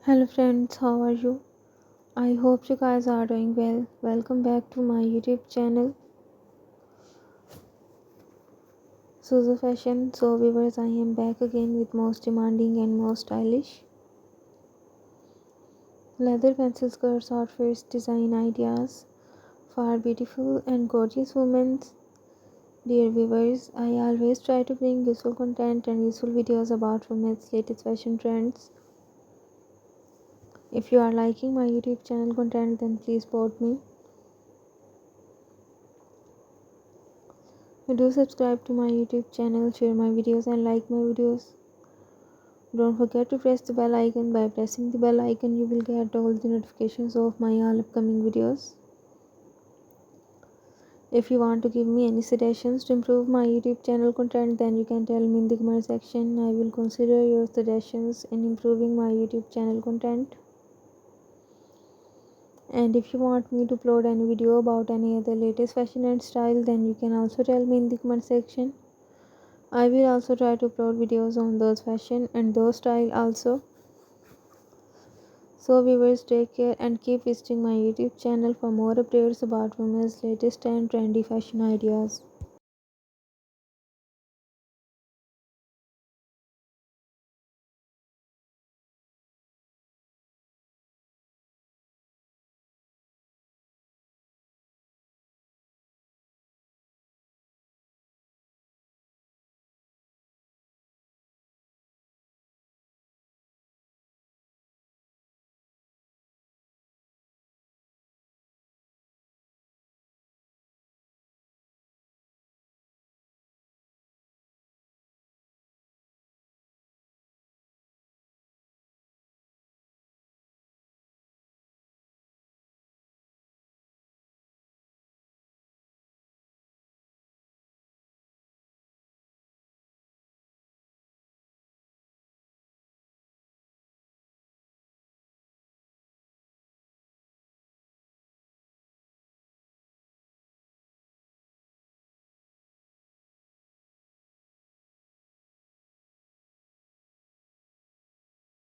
Hello friends, how are you? I hope you guys are doing well. Welcome back to my YouTube channel, Suzu Fashion. So viewers, I am back again with most demanding and most stylish leather pencil skirts outfits design ideas for beautiful and gorgeous women. Dear viewers, I always try to bring useful content and useful videos about women's latest fashion trends. If you are liking my YouTube channel content, then please support me. Do subscribe to my YouTube channel, share my videos and like my videos. Don't forget to press the bell icon. By pressing the bell icon, you will get all the notifications of my all upcoming videos. If you want to give me any suggestions to improve my YouTube channel content, then you can tell me in the comment section. I will consider your suggestions in improving my YouTube channel content. And if you want me to upload any video about any other latest fashion and style, then you can also tell me in the comment section. I will also try to upload videos on those fashion and those style also. So viewers, take care and keep visiting my YouTube channel for more updates about women's latest and trendy fashion ideas.